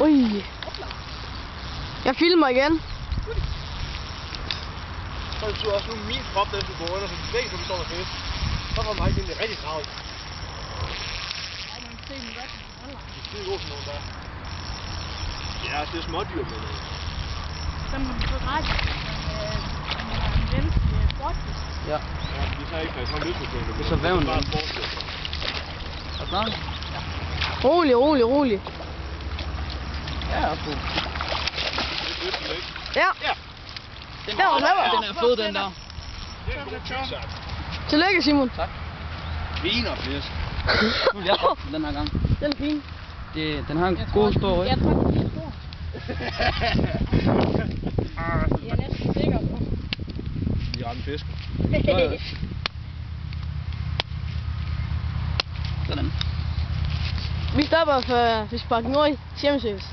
Ui. Jeg filmer igen. Så betyder også nu min krop, der skulle gå under, så de begge så består af fisk. Så får man ikke egentlig rigtig travlt. Ja, man kan se den godt. Det er skide god sådan nogle der. Ja, det er smådyr, men... Så må man få ret, når man har en ven til sportfisk. Ja. Ja, vi tager ikke rigtig lyst til det. Det er så vævn. Bare sportsfisk. Er du klar? Rolig. Ja, jeg er på. Det er ikke. Ja. Ja. Den Der var den er fed, den der. Det er en god tysak. Tillykke, Simon. Tak. Viner fisk. Nu vil jeg droppe den her gang. Den er fin. Den har en god stor ryg. Jeg tror, den er stor. Jeg er næsten sikker på. Vi rammer fisk. Sådan. Vi stopper for Fiskpark Nord i Sjemsøs.